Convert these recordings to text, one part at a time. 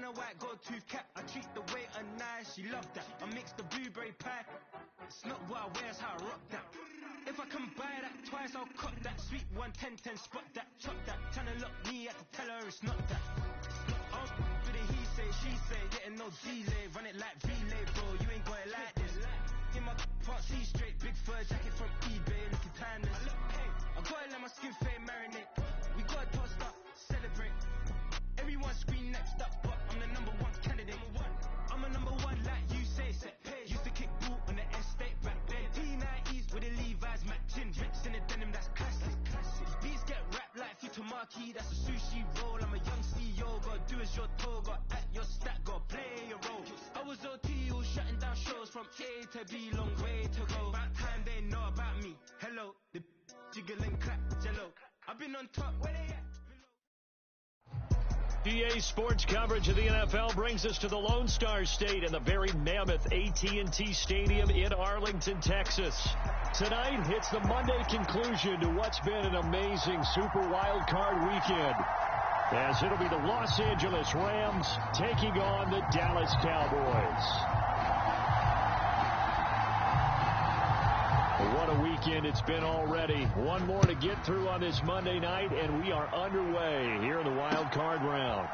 a white gold tooth cap. I treat the waiter nice, she loved that. I mix the blueberry pie. It's not what I wear, it's how I rock that. If I can buy that twice, I'll cut that. Sweet 110, spot that, chop that. Tryna lock me, I can tell her it's not that. Oh, for the he say, she say, getting no delay. Run it like relay, bro, you ain't got it like this. In my can't see straight, big fur jacket from eBay, looking timeless. I gotta let my skin fade marinate. We gotta toast up, celebrate. Everyone scream next up, but I'm the number one candidate. I'm a number one like you say, set page. Used to kick ball on the estate back then. T90s with the Levi's matching. Rips in the denim, that's classic. Beats get wrapped like Futamaki, that's a sushi roll. I'm a young CEO, gotta do as you're told. Gotta act your stat, gotta play your role. I was OT, all shutting down shows from A to B, long way to go. About time they know about me. Hello, the jiggle and clap, jello. I've been on top, where they at? EA Sports coverage of the NFL brings us to the Lone Star State in the very mammoth AT&T Stadium in Arlington, Texas. Tonight, it's the Monday conclusion to what's been an amazing Super Wildcard weekend, as it'll be the Los Angeles Rams taking on the Dallas Cowboys. What a weekend it's been already. One more to get through on this Monday night, and we are underway here in the wild card round.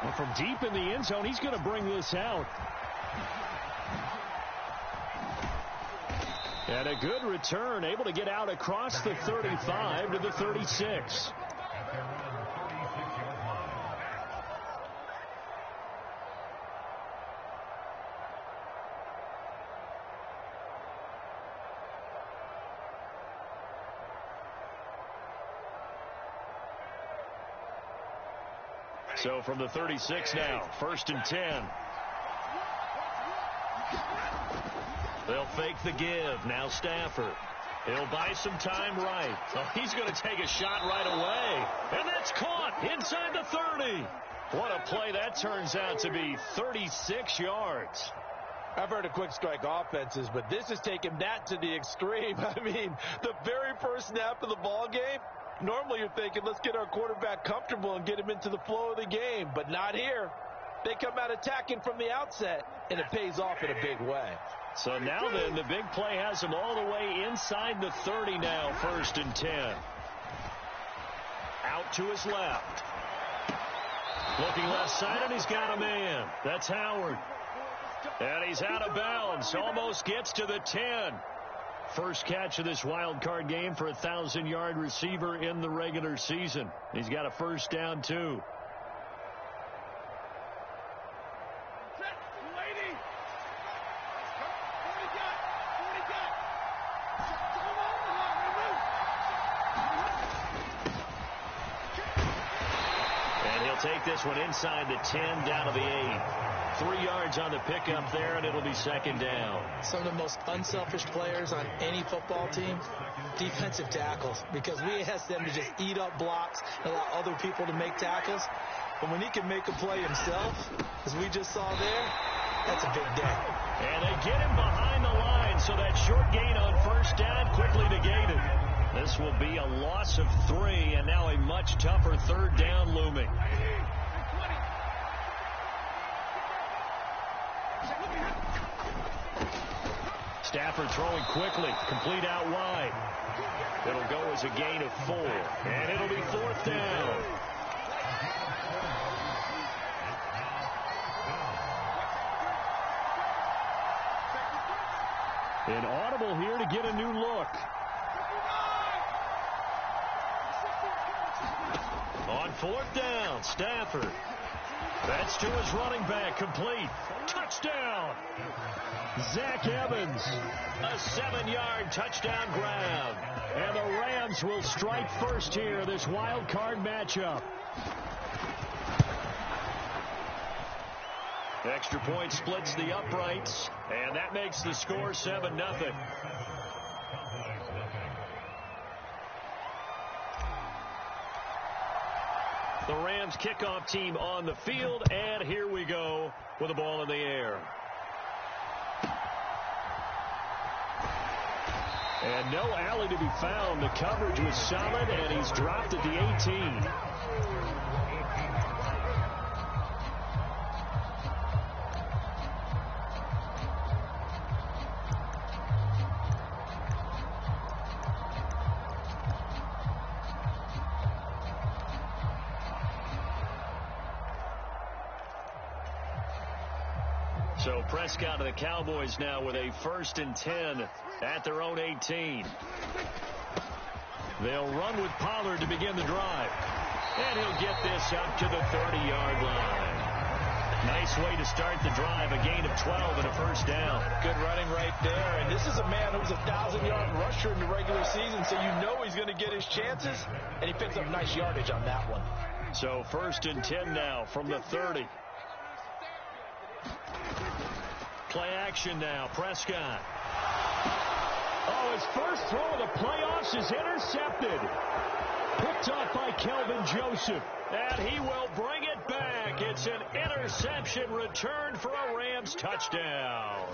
And from deep in the end zone, he's going to bring this out. And a good return, able to get out across the 35 to the 36. So from the 36 now, 1st and 10. They'll fake the give. Now Stafford. He'll buy some time right. Oh, he's going to take a shot right away. And that's caught inside the 30. What a play that turns out to be. 36 yards. I've heard of quick strike offenses, but this is taking that to the extreme. I mean, the very first snap of the ball game, normally you're thinking, let's get our quarterback comfortable and get him into the flow of the game, but not here. They come out attacking from the outset, and it pays off in a big way. So now then, the big play has him all the way inside the 30 now, 1st and 10. Out to his left. Looking left side, and he's got a man. That's Howard. And he's out of bounds. Almost gets to the 10. First catch of this wild card game for a 1,000-yard receiver in the regular season. He's got a first down, too. And he'll take this one inside the 10, down to the 8. 3 yards on the pickup there, and it'll be 2nd down. Some of the most unselfish players on any football team, defensive tackles, because we ask them to just eat up blocks and allow other people to make tackles. But when he can make a play himself, as we just saw there, that's a big day. And they get him behind the line, so that short gain on first down quickly negated. This will be a loss of 3, and now a much tougher 3rd down looming. Stafford throwing quickly, complete out wide. It'll go as a gain of 4, and it'll be 4th down. An audible here to get a new look. On 4th down, Stafford. That's to his running back, complete. Touchdown! Zach Evans, a 7-yard touchdown grab. And the Rams will strike first here, this wild card matchup. Extra point splits the uprights, and that makes the score 7-0. The Rams kickoff team on the field, and here we go with the ball in the air. And no alley to be found. The coverage was solid, and he's dropped at the 18. So Prescott and the Cowboys now with a 1st and 10 at their own 18. They'll run with Pollard to begin the drive. And he'll get this up to the 30-yard line. Nice way to start the drive, a gain of 12 and a 1st down. Good running right there. And this is a man who's a 1,000-yard rusher in the regular season, so you know he's going to get his chances. And he picks up nice yardage on that one. So 1st and 10 now from the 30. Play action now. Prescott. Oh, his first throw of the playoffs is intercepted. Picked off by Kelvin Joseph. And he will bring it back. It's an interception returned for a Rams touchdown.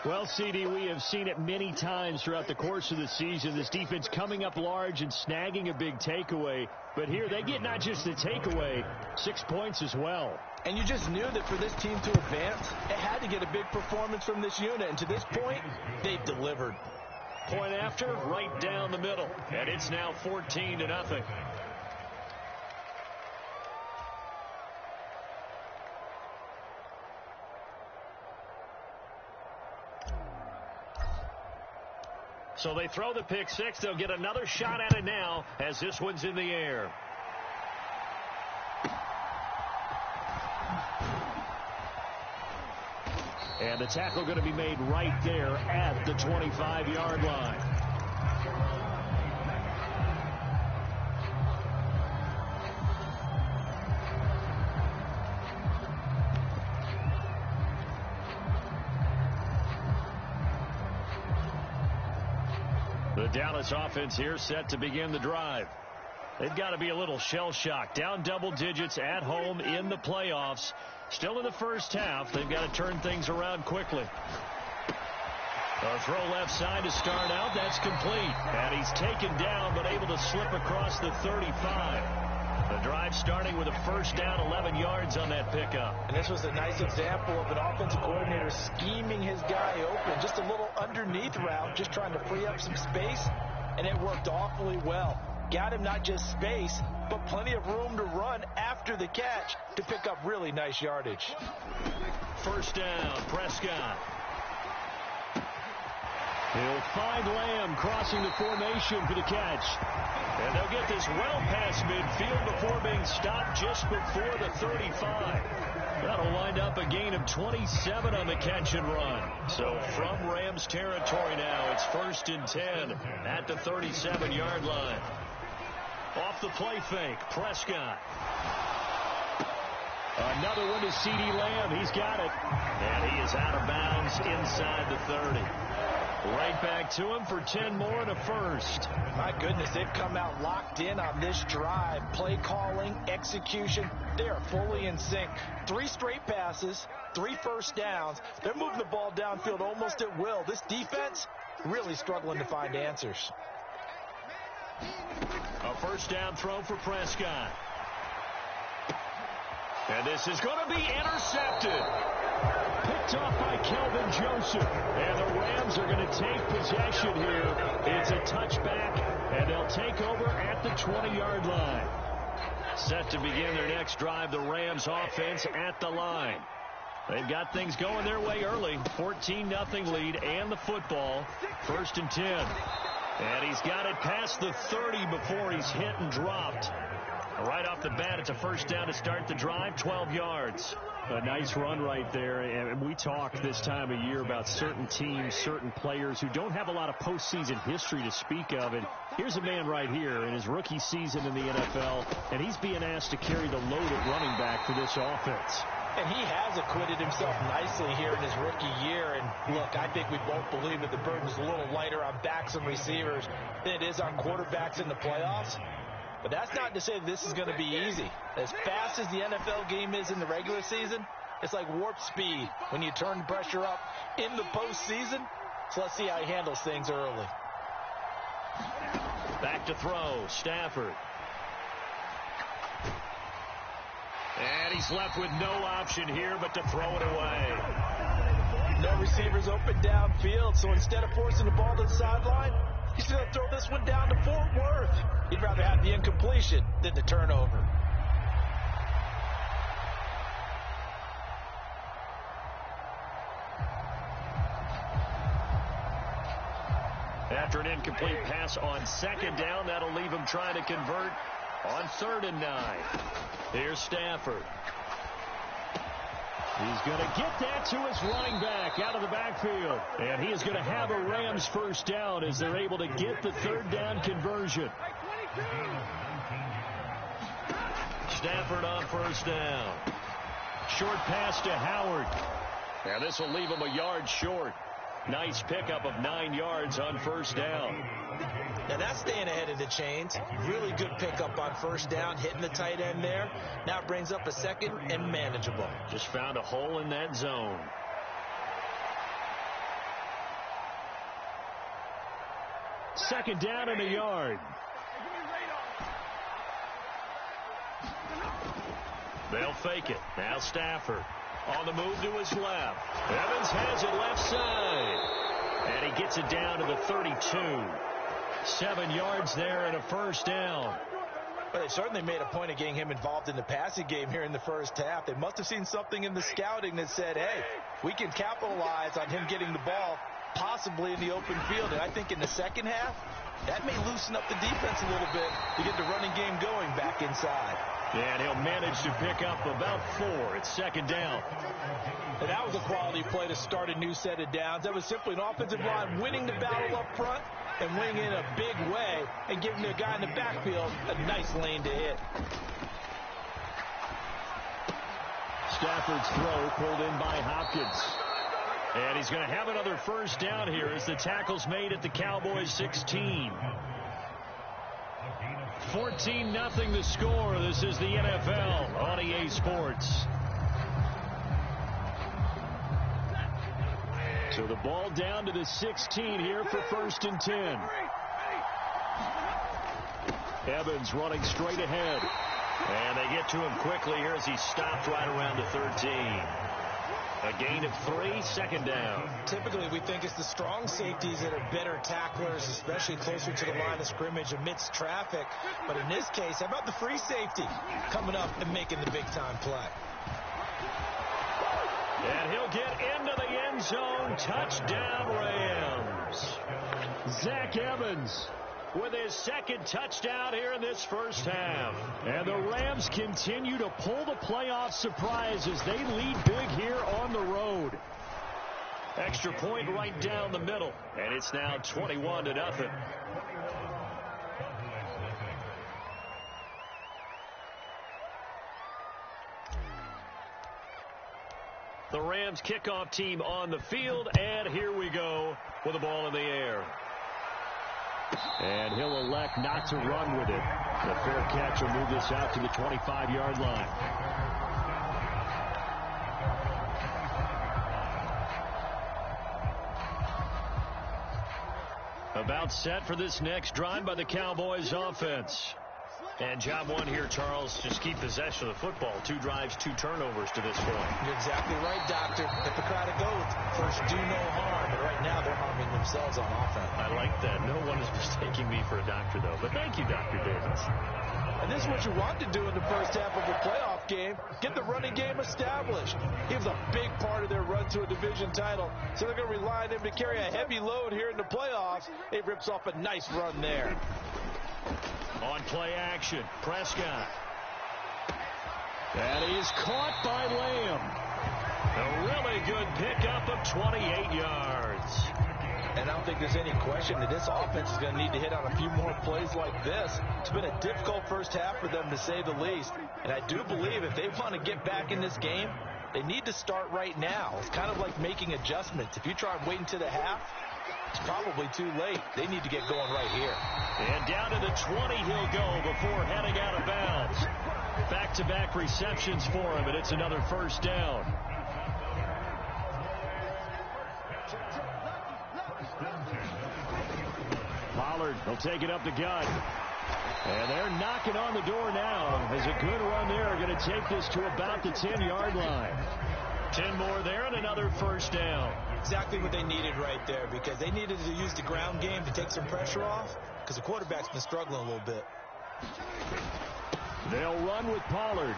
Well, CD, we have seen it many times throughout the course of the season. This defense coming up large and snagging a big takeaway. But here they get not just the takeaway, 6 points as well. And you just knew that for this team to advance, it had to get a big performance from this unit. And to this point, they've delivered. Point after, right down the middle. And it's now 14-0. So they throw the pick six. They'll get another shot at it now as this one's in the air. And the tackle going to be made right there at the 25-yard line. The Dallas offense here set to begin the drive. They've got to be a little shell-shocked. Down double digits at home in the playoffs. Still in the first half. They've got to turn things around quickly. A throw left side to start out. That's complete. And he's taken down but able to slip across the 35. The drive starting with a 1st down, 11 yards on that pickup. And this was a nice example of an offensive coordinator scheming his guy open. Just a little underneath route, just trying to free up some space. And it worked awfully well. Got him not just space, but plenty of room to run after the catch to pick up really nice yardage. 1st down, Prescott. He'll find Lamb crossing the formation for the catch. And they'll get this well past midfield before being stopped just before the 35. That'll wind up a gain of 27 on the catch and run. So from Rams territory now, it's 1st and 10 at the 37-yard line. Off the play fake, Prescott. Another one to C.D. Lamb. He's got it. And he is out of bounds inside the 30. Right back to him for 10 more and a 1st. My goodness, they've come out locked in on this drive. Play calling, execution, they are fully in sync. 3 straight passes, 3 1st downs. They're moving the ball downfield almost at will. This defense really struggling to find answers. A 1st down throw for Prescott. And this is going to be intercepted. Picked off by Kelvin Joseph. And the Rams are going to take possession here. It's a touchback, and they'll take over at the 20-yard line. Set to begin their next drive, the Rams offense at the line. They've got things going their way early. 14-0 lead and the football. 1st and 10. And he's got it past the 30 before he's hit and dropped. Right off the bat, it's a 1st down to start the drive, 12 yards. A nice run right there. And we talk this time of year about certain teams, certain players who don't have a lot of postseason history to speak of. And here's a man right here in his rookie season in the NFL, and he's being asked to carry the load at running back for this offense. And he has acquitted himself nicely here in his rookie year. And look, I think we both believe that the burden's a little lighter on backs and receivers than it is on quarterbacks in the playoffs. But that's not to say that this is going to be easy. As fast as the NFL game is in the regular season, it's like warp speed when you turn the pressure up in the postseason. So let's see how he handles things early. Back to throw, Stafford. And he's left with no option here but to throw it away. No receivers open downfield, so instead of forcing the ball to the sideline, he's going to throw this one down to Fort Worth. He'd rather have the incompletion than the turnover. pass on second down. That'll leave him trying to convert on 3rd and 9. Here's Stafford. He's going to get that to his running back out of the backfield. And he is going to have a Rams first down as they're able to get the 3rd down conversion. Stafford on first down. Short pass to Howard. Now this will leave him a yard short. Nice pickup of 9 yards on first down. Now that's staying ahead of the chains. Really good pickup on first down, hitting the tight end there. Now it brings up a 2nd and manageable. Just found a hole in that zone. Second down and a yard. They'll fake it. Now Stafford on the move to his left. Evans has it left side. And he gets it down to the 32. 7 yards there and a first down. Well, they certainly made a point of getting him involved in the passing game here in the first half. They must have seen something in the scouting that said, hey, we can capitalize on him getting the ball possibly in the open field. And I think in the second half, that may loosen up the defense a little bit to get the running game going back inside. And he'll manage to pick up about 4. It's second down. And that was a quality play to start a new set of downs. That was simply an offensive line winning the battle up front and winning in a big way and giving the guy in the backfield a nice lane to hit. Stafford's throw pulled in by Hopkins. And he's going to have another first down here as the tackle's made at the Cowboys 16. 14-0 the score. This is the NFL on EA Sports. So the ball down to the 16 here for 1st and 10. Evans running straight ahead. And they get to him quickly here as he stopped right around the 13. A gain of 3, second down. Typically, we think it's the strong safeties that are better tacklers, especially closer to the line of scrimmage amidst traffic. But in this case, how about the free safety coming up and making the big-time play? And he'll get into the end zone. Touchdown, Rams. Zach Evans with his 2nd touchdown here in this first half. And the Rams continue to pull the playoff surprise as they lead big here on the road. Extra point right down the middle. And it's now 21-0. The Rams kickoff team on the field, and here we go with the ball in the air. And he'll elect not to run with it. The fair catch will move this out to the 25-yard line. About set for this next drive by the Cowboys offense. And job 1 here, Charles, just keep possession of the football. 2 drives, 2 turnovers to this point. You're exactly right, Doctor. Hippocratic oath. First, do no harm. But right now, they're harming themselves on offense. I like that. No one is mistaking me for a doctor, though. But thank you, Dr. Davis. And this is what you want to do in the first half of a playoff game. Get the running game established. He was a big part of their run to a division title. So they're going to rely on him to carry a heavy load here in the playoffs. He rips off a nice run there. On play action, Prescott. And he's caught by Lamb. A really good pickup of 28 yards. And I don't think there's any question that this offense is going to need to hit on a few more plays like this. It's been a difficult first half for them, to say the least. And I do believe if they want to get back in this game, they need to start right now. It's kind of like making adjustments. If you try and wait until the half, it's probably too late. They need to get going right here. And down to the 20 he'll go before heading out of bounds. Back-to-back receptions for him, and it's another first down. Pollard will take it up the gut. And they're knocking on the door now. As a good run there, going to take this to about the 10-yard line. 10 more there and another first down. Exactly what they needed right there, because they needed to use the ground game to take some pressure off, because the quarterback's been struggling a little bit. They'll run with Pollard.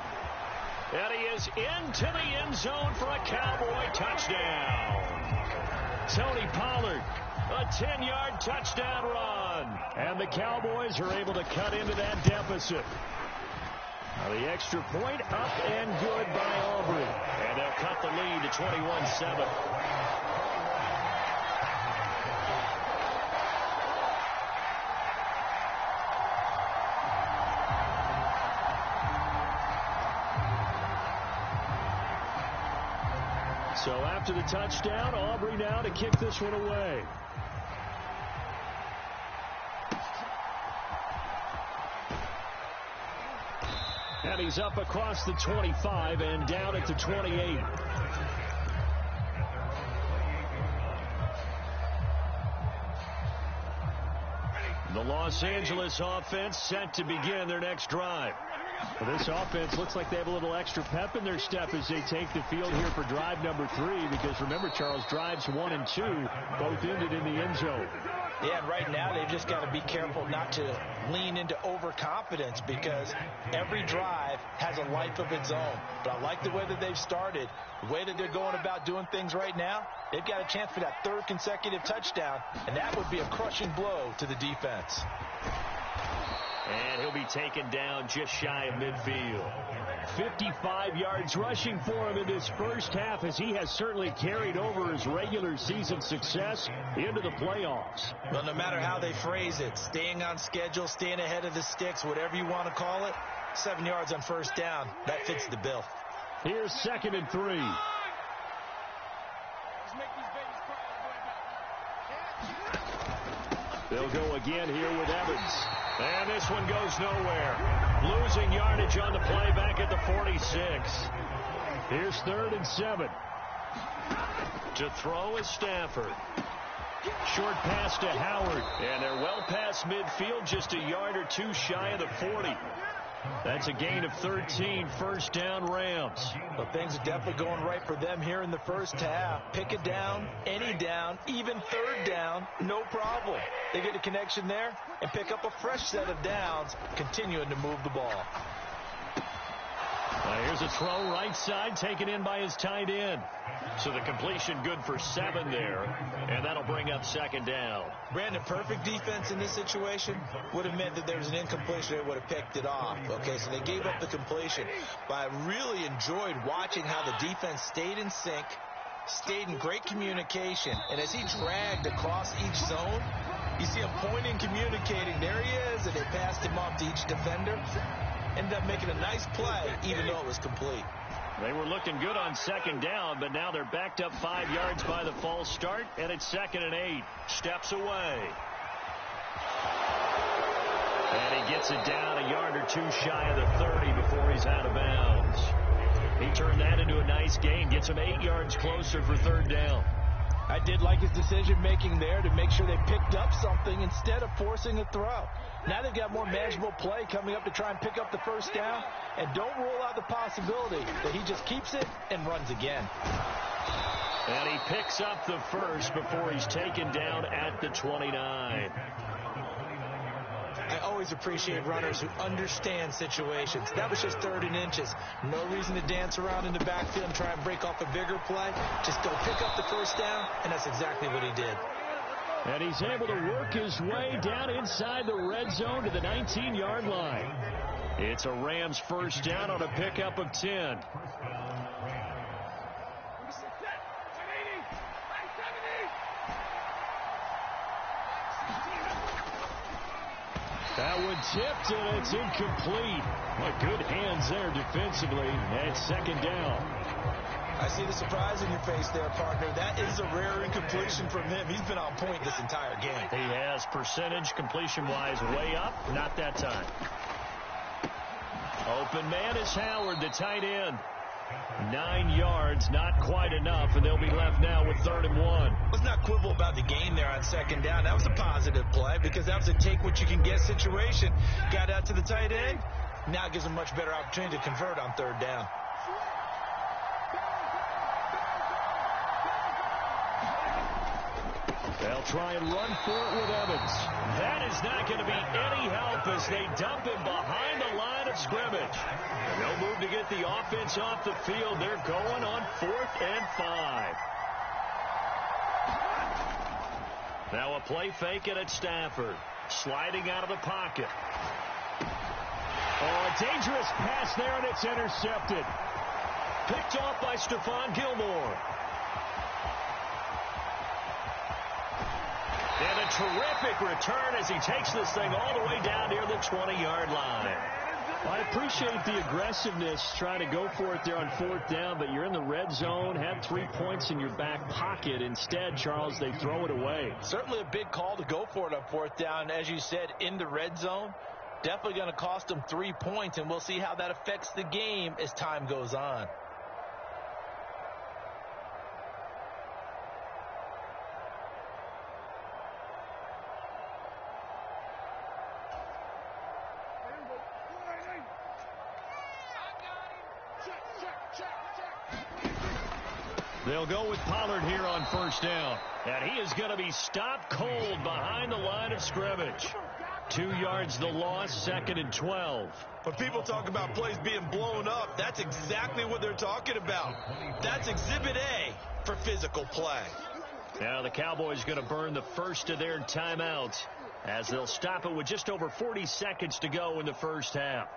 And he is into the end zone for a Cowboy touchdown. Tony Pollard, a 10-yard touchdown run. And the Cowboys are able to cut into that deficit. Now the extra point up and good by Aubrey. And they'll cut the lead to 21-7. So after the touchdown, Aubrey now to kick this one away. And he's up across the 25 and down at the 28. The Los Angeles offense set to begin their next drive. Well, this offense looks like they have a little extra pep in their step as they take the field here for drive number 3, because remember, Charles, drives 1 and 2 both ended in the end zone. Yeah, and right now they've just got to be careful not to lean into overconfidence, because every drive has a life of its own. But I like the way that they've started, the way that they're going about doing things right now. They've got a chance for that 3rd consecutive touchdown, and that would be a crushing blow to the defense. And he'll be taken down just shy of midfield. 55 yards rushing for him in this first half, as he has certainly carried over his regular season success into the playoffs. Well, no matter how they phrase it, staying on schedule, staying ahead of the sticks, whatever you want to call it, 7 yards on first down, that fits the bill. Here's 2nd and 3. They'll go again here with Evans. And this one goes nowhere. Losing yardage on the play back at the 46. Here's 3rd and 7. To throw is Stafford. Short pass to Howard. And they're well past midfield, just a yard or 2 shy of the 40. That's a gain of 13, first down Rams. Well, things are definitely going right for them here in the first half. Pick it down, any down, even 3rd down, no problem. They get a connection there and pick up a fresh set of downs, continuing to move the ball. Here's a throw right side, taken in by his tight end. So the completion good for 7 there, and that'll bring up 2nd down. Brandon, perfect defense in this situation would have meant that there was an incompletion. They would have picked it off. Okay, so they gave up the completion. But I really enjoyed watching how the defense stayed in sync, stayed in great communication, and as he dragged across each zone, you see him pointing, communicating. There he is, and they passed him off to each defender. Ended up making a nice play, even though it was complete. They were looking good on 2nd down, but now they're backed up 5 yards by the false start, and it's 2nd and 8. Steps away. And he gets it down a yard or 2 shy of the 30 before he's out of bounds. He turned that into a nice gain, gets him 8 yards closer for 3rd down. I did like his decision-making there to make sure they picked up something instead of forcing a throw. Now they've got more manageable play coming up to try and pick up the first down, and don't rule out the possibility that he just keeps it and runs again. And he picks up the first before he's taken down at the 29. I always appreciate runners who understand situations. That was just 3rd and inches. No reason to dance around in the backfield and try and break off a bigger play. Just go pick up the first down, and that's exactly what he did. And he's able to work his way down inside the red zone to the 19-yard line. It's a Rams first down on a pickup of 10. That one tipped, and it's incomplete. But good hands there defensively at 2nd down. I see the surprise in your face there, partner. That is a rare incompletion from him. He's been on point this entire game. He has, percentage completion-wise way up. Not that time. Open man is Howard, the tight end. 9 yards, not quite enough, and they'll be left now with 3rd and 1. Let's not quibble about the gain there on 2nd down. That was a positive play because that was a take-what-you-can-get situation. Got out to the tight end. Now gives him a much better opportunity to convert on 3rd down. They'll try and run for it with Evans. That is not going to be any help as they dump him behind the line of scrimmage. And they'll move to get the offense off the field. They're going on 4th and 5. Now a play fake it at Stafford. Sliding out of the pocket. Oh, a dangerous pass there, and it's intercepted. Picked off by Stephon Gilmore. And a terrific return as he takes this thing all the way down near the 20-yard line. I appreciate the aggressiveness trying to go for it there on 4th down, but you're in the red zone, had 3 points in your back pocket. Instead, Charles, they throw it away. Certainly a big call to go for it on 4th down. As you said, in the red zone, definitely going to cost them 3 points, and we'll see how that affects the game as time goes on. They'll go with Pollard here on 1st down. And he is going to be stopped cold behind the line of scrimmage. 2 yards the loss, 2nd and 12. When people talk about plays being blown up, that's exactly what they're talking about. That's Exhibit A for physical play. Now the Cowboys going to burn the first of their timeouts as they'll stop it with just over 40 seconds to go in the first half.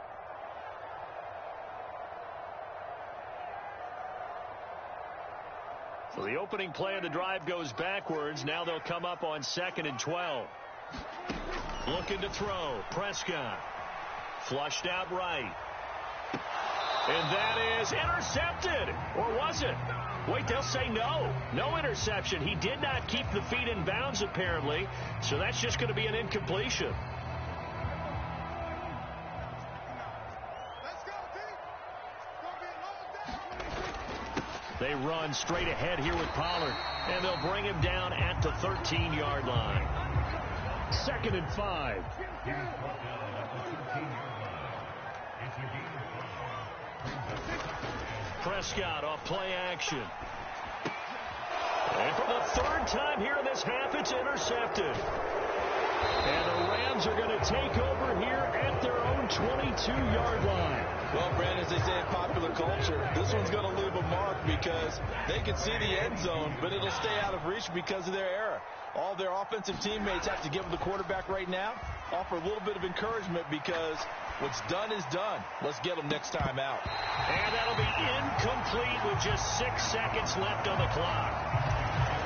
So the opening play of the drive goes backwards. Now they'll come up on 2nd and 12. Looking to throw. Prescott. Flushed out right. And that is intercepted. Or was it? Wait, they'll say no. No interception. He did not keep the feet in bounds, apparently. So that's just going to be an incompletion. They run straight ahead here with Pollard. And they'll bring him down at the 13-yard line. 2nd and 5. Prescott off play action. And for the 3rd time here in this half, it's intercepted. And the Rams are going to take over here at their own 22-yard line. Well, Brandon, as they say in popular culture, this one's going to leave a mark because they can see the end zone, but it'll stay out of reach because of their error. All their offensive teammates have to give the quarterback right now, offer a little bit of encouragement because what's done is done. Let's get them next time out. And that'll be incomplete with just 6 seconds left on the clock.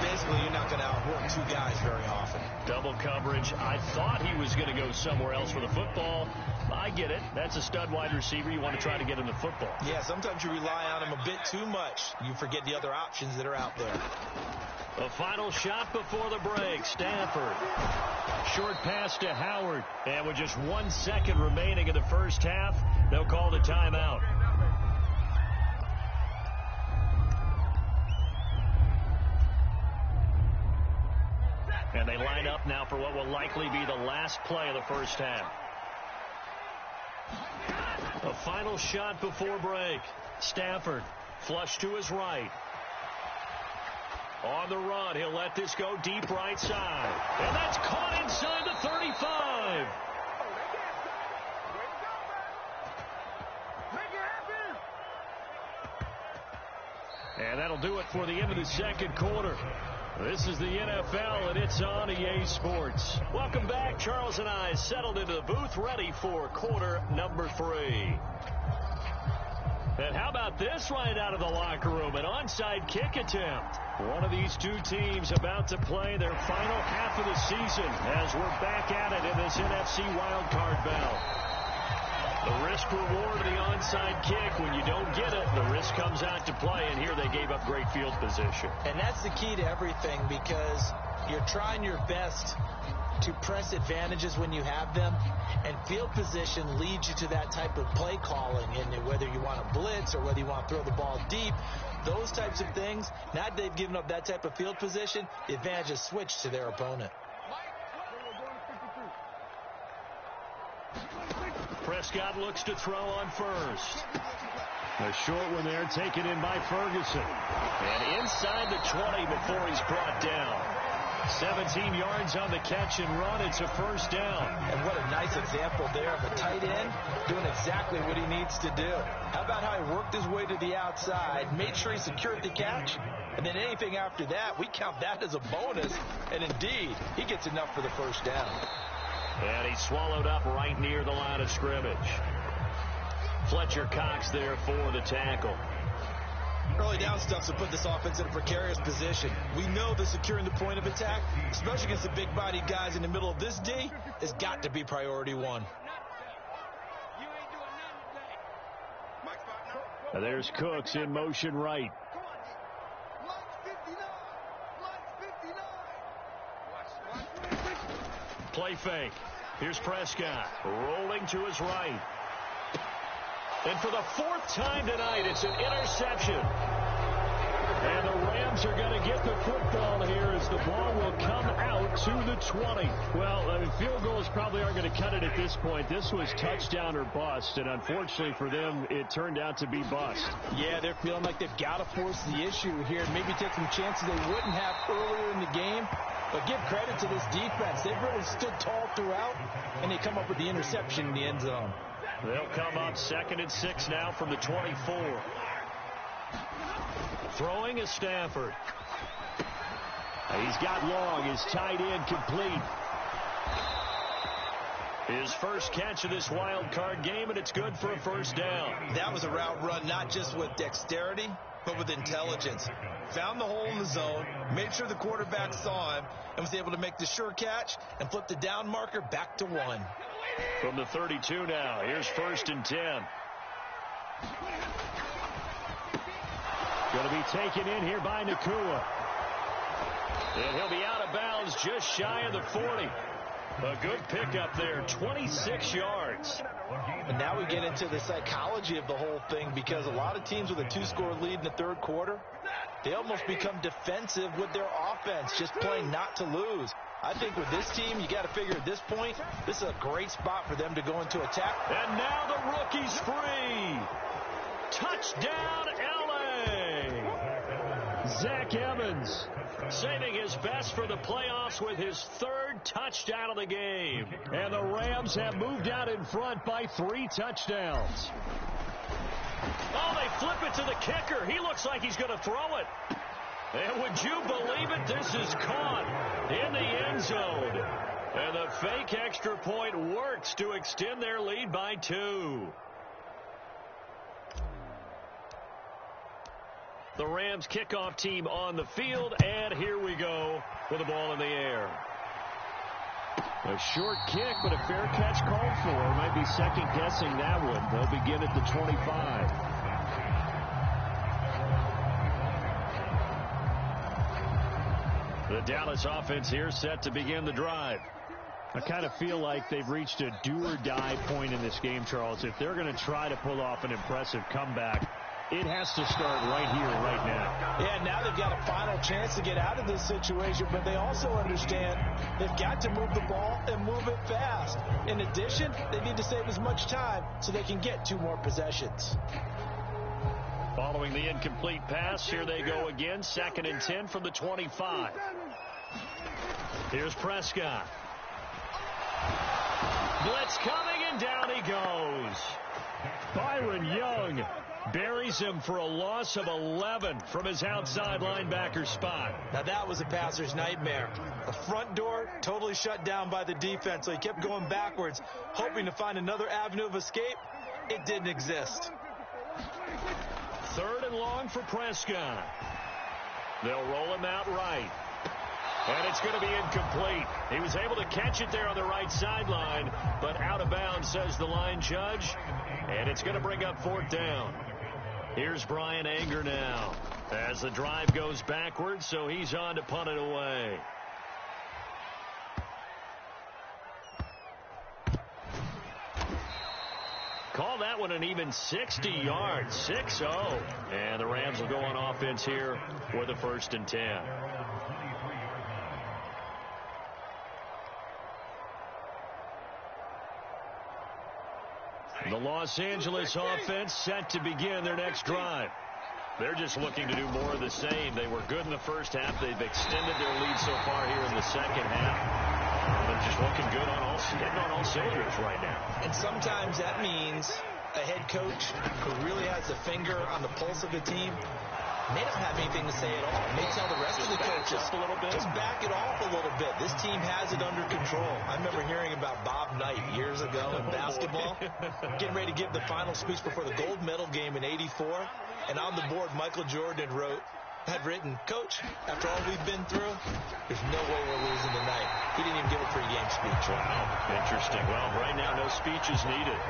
Basically, you're not going to outwork 2 guys very often. Double coverage. I thought he was going to go somewhere else with the football. I get it. That's a stud wide receiver. You want to try to get him the football. Yeah, sometimes you rely on him a bit too much. You forget the other options that are out there. A final shot before the break. Stafford. Short pass to Howard. And with just 1 second remaining in the first half, they'll call the timeout. And they line up now for what will likely be the last play of the first half. A final shot before break. Stafford flush to his right. On the run, he'll let this go deep right side. And that's caught inside the 35. And that'll do it for the end of the second quarter. This is the NFL, and it's on EA Sports. Welcome back. Charles and I settled into the booth, ready for quarter number 3. And how about this right out of the locker room? An onside kick attempt. One of these 2 teams about to play their final half of the season as we're back at it in this NFC Wildcard bout. The risk-reward of the onside kick, when you don't get it, the risk comes out to play, and here they gave up great field position. And that's the key to everything because you're trying your best to press advantages when you have them, and field position leads you to that type of play calling, and whether you want to blitz or whether you want to throw the ball deep, those types of things. Now that they've given up that type of field position, the advantage is switched to their opponent. Prescott looks to throw on first. A short one there taken in by Ferguson. And inside the 20 before he's brought down. 17 yards on the catch and run. It's a first down. And what a nice example there of a tight end doing exactly what he needs to do. How about how he worked his way to the outside, made sure he secured the catch, and then anything after that, we count that as a bonus. And indeed, he gets enough for the first down. And he swallowed up right near the line of scrimmage. Fletcher Cox there for the tackle. Early down stuff to put this offense in a precarious position. We know that securing the point of attack, especially against the big-bodied guys in the middle of this D, has got to be priority one. Now there's Cooks in motion right. Play fake. Here's Prescott rolling to his right. And for the fourth time tonight, it's an interception. And the Rams are going to get the football here as the ball will come out to the 20. Well, field goals probably aren't going to cut it at this point. This was touchdown or bust, and unfortunately for them, it turned out to be bust. Yeah, they're feeling like they've got to force the issue here and maybe take some chances they wouldn't have earlier in the game. But give credit to this defense. They've really stood tall throughout, and they come up with the interception in the end zone. They'll come up 2nd and 6 now from the 24. Throwing is Stafford. He's got long. His tight end complete. His first catch of this wild card game, and it's good for a first down. That was a route run not just with dexterity, but with intelligence. Found the hole in the zone, made sure the quarterback saw him, and was able to make the sure catch and flip the down marker back to 1. From the 32 now, here's 1st and 10. Going to be taken in here by Nakua. And he'll be out of bounds just shy of the 40. A good pickup there, 26 yards. And now we get into the psychology of the whole thing, because a lot of teams with a 2-score lead in the third quarter, they almost become defensive with their offense, just playing not to lose. I think with this team, you got to figure at this point, this is a great spot for them to go into attack. And now the rookie's free. Touchdown, L.A. Zach Evans saving his best for the playoffs with his 3rd touchdown of the game. And the Rams have moved out in front by 3 touchdowns. Oh, they flip it to the kicker. He looks like he's going to throw it. And would you believe it? This is caught in the end zone. And the fake extra point works to extend their lead by 2. The Rams kickoff team on the field, and here we go with the ball in the air. A short kick, but a fair catch called for. Might be second-guessing that one. They'll begin at the 25. The Dallas offense here set to begin the drive. I kind of feel like they've reached a do-or-die point in this game, Charles. If they're going to try to pull off an impressive comeback, it has to start right here, right now. Yeah, now they've got a final chance to get out of this situation, but they also understand they've got to move the ball and move it fast. In addition, they need to save as much time so they can get 2 more possessions. Following the incomplete pass, here they go again, 2nd and 10 from the 25. Here's Prescott. Blitz coming, and down he goes. Byron Young buries him for a loss of 11 from his outside linebacker spot. Now that was a passer's nightmare. The front door totally shut down by the defense, so he kept going backwards, hoping to find another avenue of escape. It didn't exist. 3rd and long for Prescott. They'll roll him out right. And it's going to be incomplete. He was able to catch it there on the right sideline, but out of bounds, says the line judge. And it's going to bring up 4th down. Here's Brian Anger now as the drive goes backwards, so he's on to punt it away. Call that one an even 60 yards, 6-0. And the Rams will go on offense here with a 1st and 10. The Los Angeles offense set to begin their next drive. They're just looking to do more of the same. They were good in the first half. They've extended their lead so far here in the second half. They're just looking good on hitting on all cylinders right now. And sometimes that means a head coach who really has a finger on the pulse of the team may not have anything to say at all. May tell the rest of the coaches a little bit. Just back it off a little bit. This team has it under control. I remember hearing about Bob Knight years ago in basketball, getting ready to give the final speech before the gold medal game in '84, and on the board Michael Jordan had written, "Coach, after all we've been through, there's no way we're losing tonight." He didn't even give a pregame speech. Wow, interesting. Well, right now no speech is needed.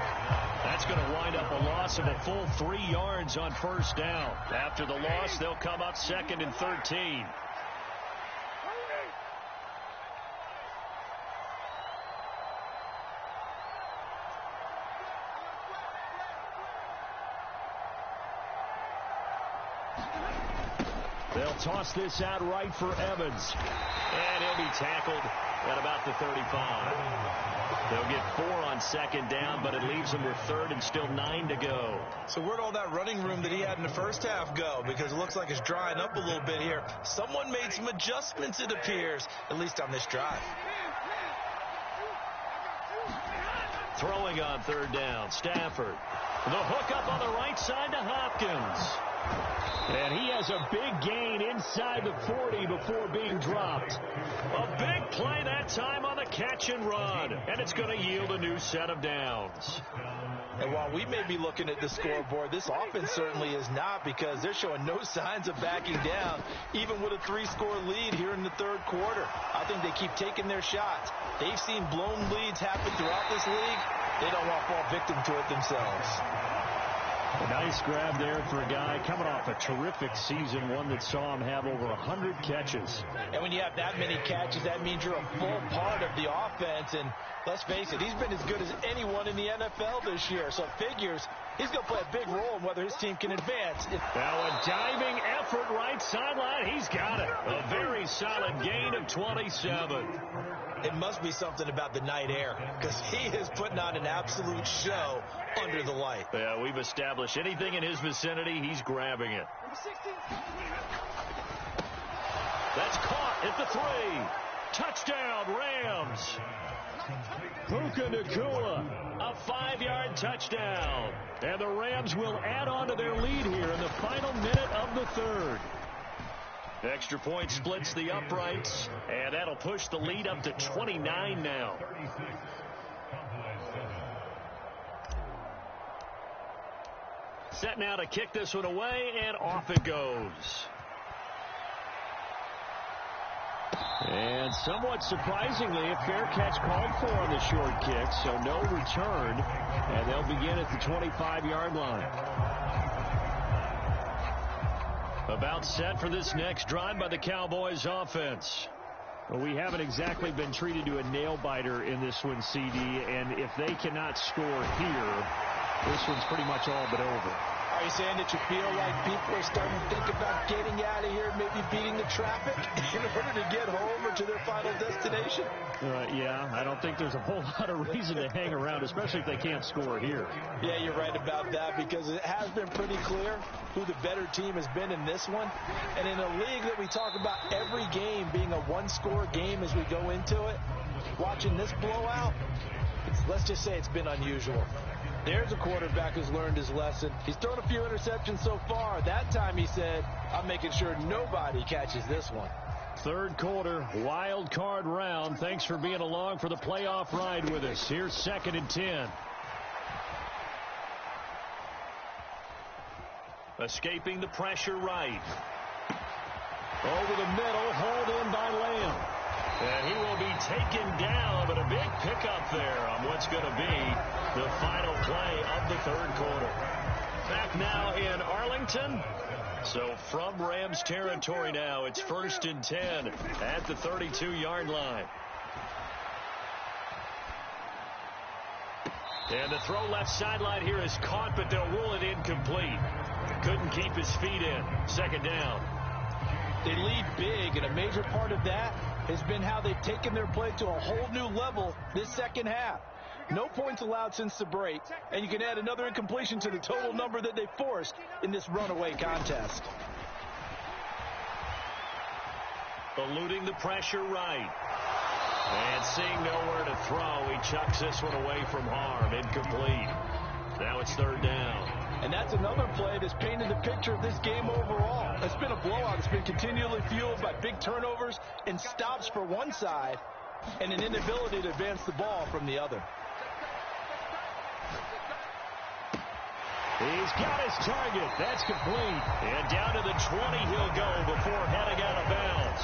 That's going to wind up a loss of a full 3 yards on first down. After the loss, they'll come up 2nd and 13. They'll toss this out right for Evans. And he'll be tackled at about the 35. They'll get 4 on 2nd down, but it leaves them with 3rd and still 9 to go. So where'd all that running room that he had in the first half go? Because it looks like it's drying up a little bit here. Someone made some adjustments, it appears, at least on this drive. Throwing on 3rd down, Stafford. The hook up on the right side to Hopkins. And he has a big gain inside the 40 before being dropped. A big play that time on the catch and run. And it's going to yield a new set of downs. And while we may be looking at the scoreboard, this offense certainly is not, because they're showing no signs of backing down, even with a 3-score lead here in the 3rd quarter. I think they keep taking their shots. They've seen blown leads happen throughout this league. They don't want to fall victim to it themselves. A nice grab there for a guy coming off a terrific season, one that saw him have over 100 catches. And when you have that many catches, that means you're a full part of the offense. And let's face it, he's been as good as anyone in the NFL this year. So it figures he's going to play a big role in whether his team can advance. Now a diving effort right sideline. He's got it. A very solid gain of 27. It must be something about the night air, because he is putting on an absolute show under the light. Yeah, we've established anything in his vicinity, he's grabbing it. That's caught at the 3. Touchdown, Rams. Puka Nacua, a 5-yard touchdown. And the Rams will add on to their lead here in the final minute of the 3rd. Extra point splits the uprights, and that'll push the lead up to 29 now. Set now to kick this one away, and off it goes. And somewhat surprisingly, a fair catch called for on the short kick, so no return, and they'll begin at the 25-yard line. About set for this next drive by the Cowboys offense. Well, we haven't exactly been treated to a nail-biter in this one, CD, and if they cannot score here, this one's pretty much all but over. Are you saying that you feel like people are starting to think about getting out of here, maybe beating the traffic in order to get home or to their final destination? Yeah, I don't think there's a whole lot of reason to hang around, especially if they can't score here. Yeah, you're right about that, because it has been pretty clear who the better team has been in this one. And in a league that we talk about every game being a one-score game as we go into it, watching this blowout, let's just say it's been unusual. There's a quarterback who's learned his lesson. He's thrown a few interceptions so far. That time he said, I'm making sure nobody catches this one. 3rd quarter, wild card round. Thanks for being along for the playoff ride with us. Here's 2nd and 10. Escaping the pressure right. Over the middle, hauled in by Lamb. And he will be taken down, but a big pickup there on what's going to be the final play of the 3rd quarter. Back now in Arlington. So from Rams territory now, it's 1st and 10 at the 32-yard line. And the throw left sideline here is caught, but they'll rule it incomplete. Couldn't keep his feet in. 2nd down. They lead big, and a major part of that has been how they've taken their play to a whole new level this 2nd half. No points allowed since the break, and you can add another incompletion to the total number that they forced in this runaway contest. Eluding the pressure right. And seeing nowhere to throw, he chucks this one away from harm. Incomplete. Now it's third down. And that's another play that's painted the picture of this game overall. It's been a blowout. It's been continually fueled by big turnovers and stops for one side and an inability to advance the ball from the other. He's got his target. That's complete. And down to the 20 he'll go before heading out of bounds.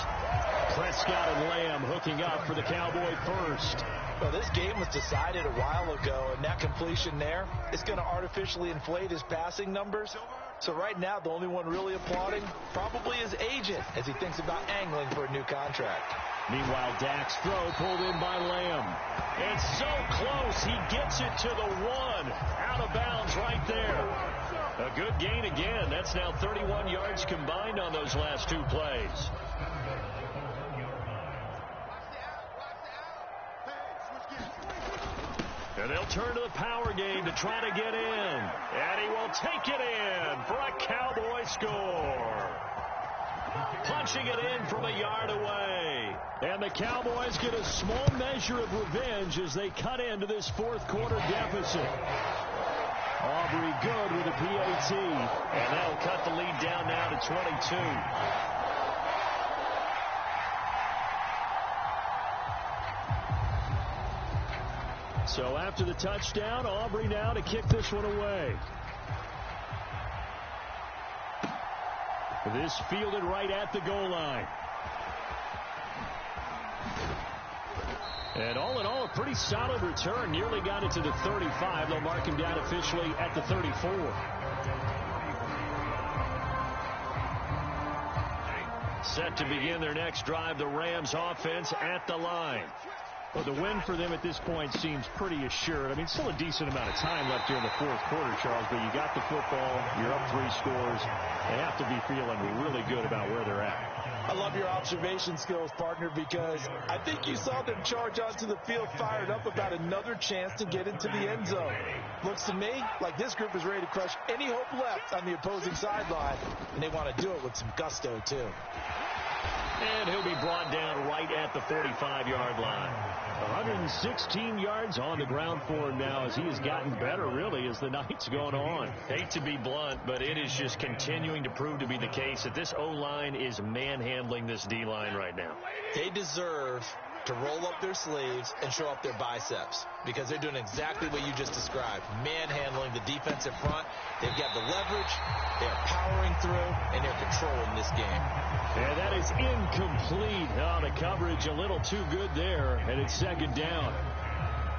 Prescott and Lamb hooking up for the Cowboy first. Well, this game was decided a while ago, and that completion there is going to artificially inflate his passing numbers. So right now, the only one really applauding probably his agent as he thinks about angling for a new contract. Meanwhile, Dak's throw pulled in by Lamb. It's so close. He gets it to the 1. Out of bounds right there. A good gain again. That's now 31 yards combined on those last two plays. And they'll turn to the power game to try to get in. And he will take it in for a Cowboy score. Punching it in from a yard away. And the Cowboys get a small measure of revenge as they cut into this fourth quarter deficit. Aubrey good with a PAT. And that'll cut the lead down now to 22. So after the touchdown, Aubrey now to kick this one away. This fielded right at the goal line. And all in all, a pretty solid return. Nearly got it to the 35. They'll mark him down officially at the 34. Set to begin their next drive, the Rams offense at the line. Well, the win for them at this point seems pretty assured. I mean, still a decent amount of time left here in the fourth quarter, Charles, but you got the football, you're up 3 scores. They have to be feeling really good about where they're at. I love your observation skills, partner, because I think you saw them charge onto the field fired up about another chance to get into the end zone. Looks to me like this group is ready to crush any hope left on the opposing sideline, and they want to do it with some gusto, too. And he'll be brought down right at the 45-yard line. 116 yards on the ground for him now as he has gotten better, really, as the night's gone on. Hate to be blunt, but it is just continuing to prove to be the case that this O-line is manhandling this D-line right now. They deserve to roll up their sleeves and show up their biceps because they're doing exactly what you just described, manhandling the defensive front. They've got the leverage, they're powering through, and they're controlling this game. And that is incomplete. Oh, the coverage a little too good there, and it's second down.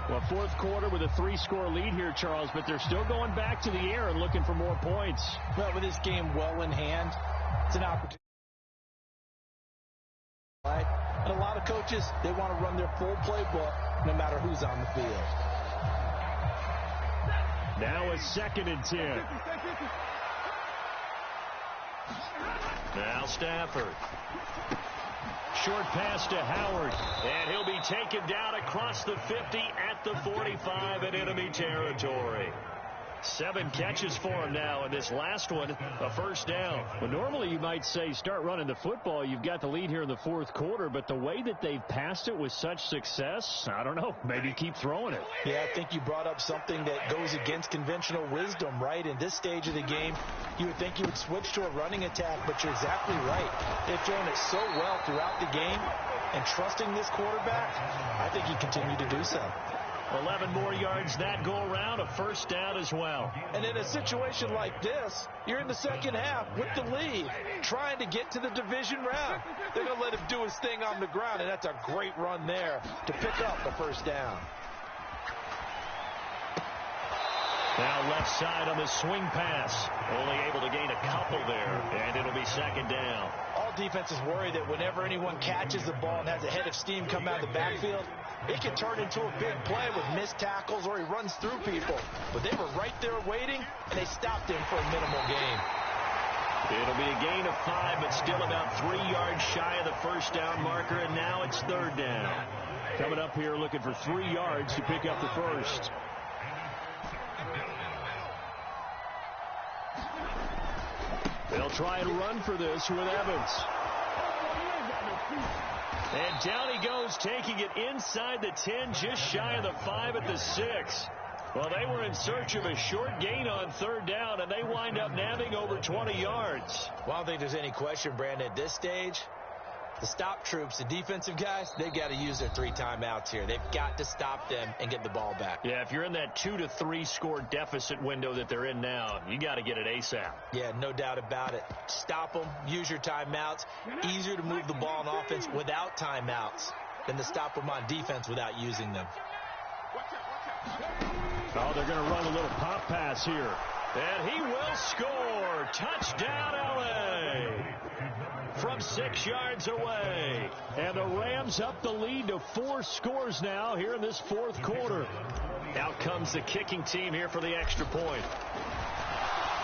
Well, fourth quarter with a 3-score lead here, Charles, but they're still going back to the air and looking for more points. Well, with this game well in hand, it's an opportunity. Right? And a lot of coaches, they want to run their full playbook no matter who's on the field. Now it's 2nd and 10. Now Stafford. Short pass to Howard. And he'll be taken down across the 50 at the 45 in enemy territory. 7 catches for him now, and this last one, a first down. Well, normally you might say start running the football. You've got the lead here in the fourth quarter, but the way that they've passed it with such success, I don't know, maybe keep throwing it. Yeah, I think you brought up something that goes against conventional wisdom, right? In this stage of the game, you would think you would switch to a running attack, but you're exactly right. They've thrown it so well throughout the game, and trusting this quarterback, I think he continued to do so. 11 more yards that go around, a first down as well. And in a situation like this, you're in the second half with the lead, trying to get to the division round. They're going to let him do his thing on the ground, and that's a great run there to pick up the first down. Now left side on the swing pass. Only able to gain a couple there, and it'll be second down. All defenses worry that whenever anyone catches the ball and has a head of steam come out of the backfield, it can turn into a big play with missed tackles or he runs through people. But they were right there waiting, and they stopped him for a minimal gain. It'll be a gain of 5, but still about 3 yards shy of the first down marker, and now it's third down. Coming up here looking for 3 yards to pick up the first. They'll try and run for this with Evans. And down he goes, taking it inside the 10, just shy of the 5 at the 6. Well, they were in search of a short gain on third down, and they wind up nabbing over 20 yards. Well, I don't think there's any question, Brandon, at this stage. The stop troops, the defensive guys, they've got to use their 3 timeouts here. They've got to stop them and get the ball back. Yeah, if you're in that 2 to 3 score deficit window that they're in now, you got to get it ASAP. Yeah, no doubt about it. Stop them, use your timeouts. Easier to move the ball on offense without timeouts than to stop them on defense without using them. Oh, they're going to run a little pop pass here. And he will score. Touchdown, L.A. from 6 yards away. And the Rams up the lead to 4 scores now here in this fourth quarter. Out comes the kicking team here for the extra point.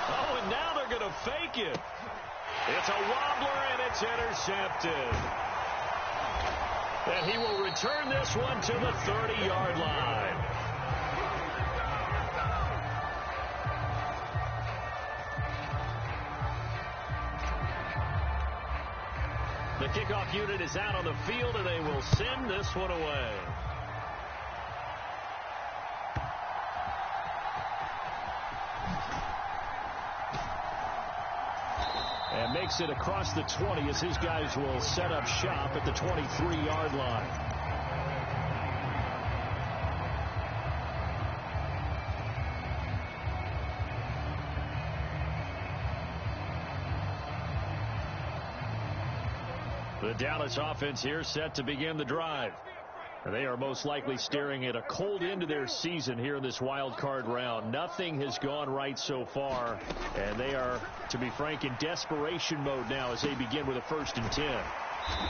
Oh, and now they're going to fake it. It's a wobbler, and it's intercepted. And he will return this one to the 30-yard line. The kickoff unit is out on the field, and they will send this one away. And makes it across the 20 as his guys will set up shop at the 23-yard line. The Dallas offense here set to begin the drive. And they are most likely staring at a cold end to their season here in this wild card round. Nothing has gone right so far, and they are, to be frank, in desperation mode now as they begin with a 1st and 10.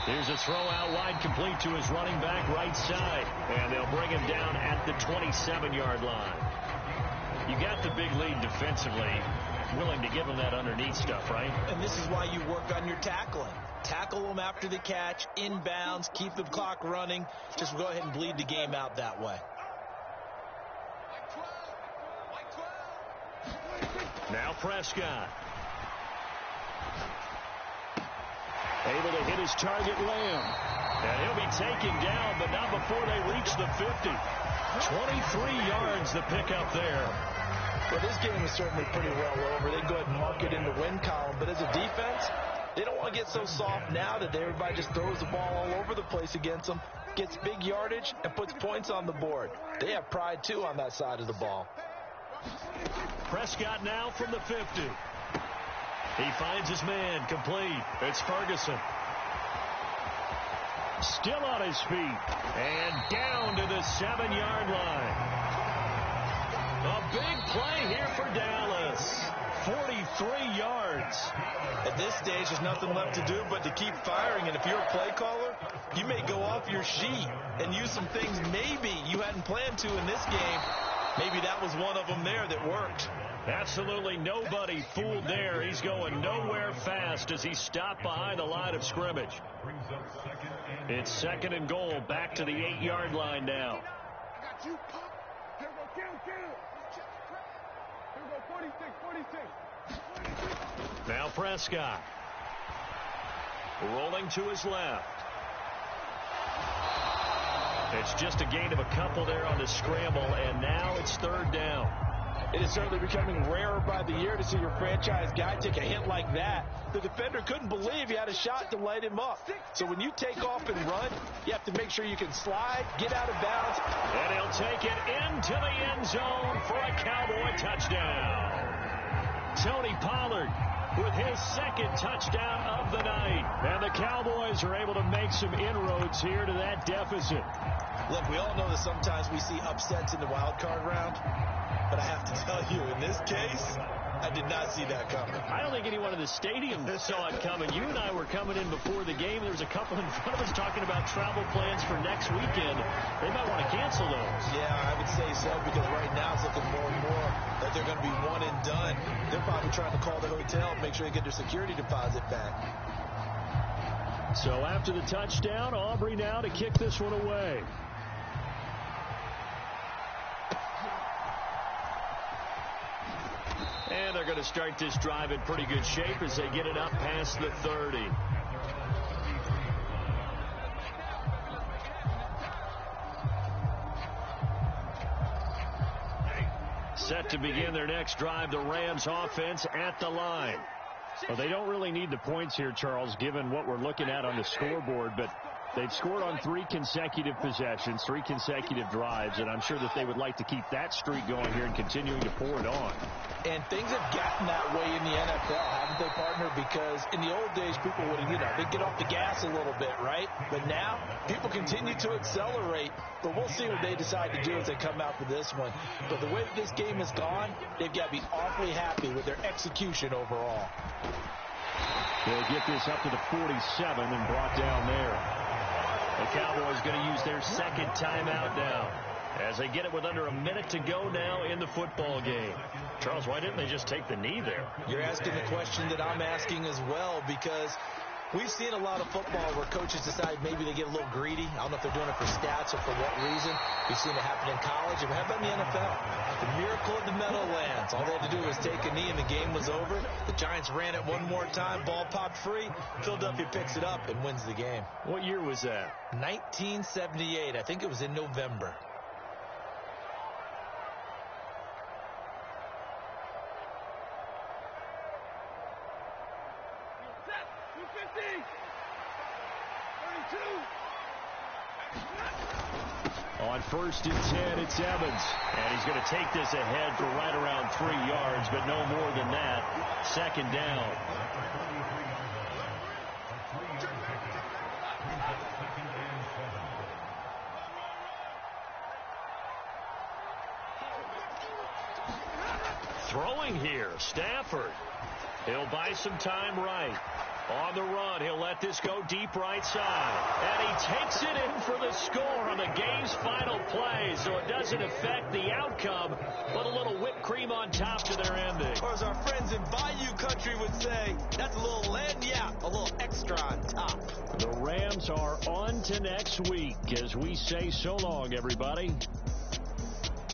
Here's a throw out wide, complete to his running back right side, and they'll bring him down at the 27-yard line. You got the big lead defensively, willing to give him that underneath stuff, right? And this is why you work on your tackling. Tackle them after the catch, inbounds, keep the clock running. Just go ahead and bleed the game out that way. Now Prescott. Able to hit his target, Lamb. And he'll be taken down, but not before they reach the 50. 23 yards the pickup there. Well, this game is certainly pretty well over. They go ahead and mark it in the win column. But as a defense, they don't want to get so soft now that everybody just throws the ball all over the place against them, gets big yardage, and puts points on the board. They have pride, too, on that side of the ball. Prescott now from the 50. He finds his man, complete. It's Ferguson. Still on his feet. And down to the 7-yard line. A big play here for Dallas. 43 yards. At this stage, there's nothing left to do but to keep firing. And if you're a play caller, you may go off your sheet and use some things maybe you hadn't planned to in this game. Maybe that was one of them there that worked. Absolutely nobody fooled there. He's going nowhere fast as he stopped behind the line of scrimmage. It's 2nd and goal, back to the 8-yard line now. Now Prescott. Rolling to his left. It's just a gain of a couple there on the scramble, and now it's 3rd down. It is certainly becoming rarer by the year to see your franchise guy take a hit like that. The defender couldn't believe he had a shot to light him up. So when you take off and run, you have to make sure you can slide, get out of bounds. And he'll take it into the end zone for a Cowboy touchdown. Tony Pollard with his 2nd touchdown of the night. And the Cowboys are able to make some inroads here to that deficit. Look, we all know that sometimes we see upsets in the wild card round. But I have to tell you, in this case, I did not see that coming. I don't think anyone in the stadium saw it coming. You and I were coming in before the game. There was a couple in front of us talking about travel plans for next weekend. They might want to cancel those. Yeah, I would say so, because right now it's looking more and more that they're going to be one and done. They're probably trying to call the hotel and make sure they get their security deposit back. So after the touchdown, Aubrey now to kick this one away. And they're going to start this drive in pretty good shape as they get it up past the 30. Set to begin their next drive, the Rams offense at the line. Well, they don't really need the points here, Charles, given what we're looking at on the scoreboard, but they've scored on 3 consecutive possessions, 3 consecutive drives, and I'm sure that they would like to keep that streak going here and continuing to pour it on. And things have gotten that way in the NFL, haven't they, partner? Because in the old days, people would, they'd get off the gas a little bit, right? But now, people continue to accelerate. But we'll see what they decide to do as they come out for this one. But the way that this game has gone, they've got to be awfully happy with their execution overall. They'll get this up to the 47 and brought down there. The Cowboys going to use their second timeout now as they get it with under a minute to go now in the football game. Charles, why didn't they just take the knee there? You're asking the question that I'm asking as well, because we've seen a lot of football where coaches decide maybe they get a little greedy. I don't know if they're doing it for stats or for what reason. We've seen it happen in college. And how about in the NFL? The miracle of the Meadowlands. All they had to do was take a knee and the game was over. The Giants ran it one more time. Ball popped free. Philadelphia picks it up and wins the game. What year was that? 1978. I think it was in November. On 1st and 10, it's Evans. And he's going to take this ahead for right around 3 yards, but no more than that. 2nd down. Throwing here, Stafford. He'll buy some time right. On the run, he'll let this go deep right side. And he takes it in for the score on the game's final play, so it doesn't affect the outcome, but a little whipped cream on top to their ending. Or as our friends in Bayou Country would say, that's a little lagniappe, a little extra on top. The Rams are on to next week as we say so long, everybody.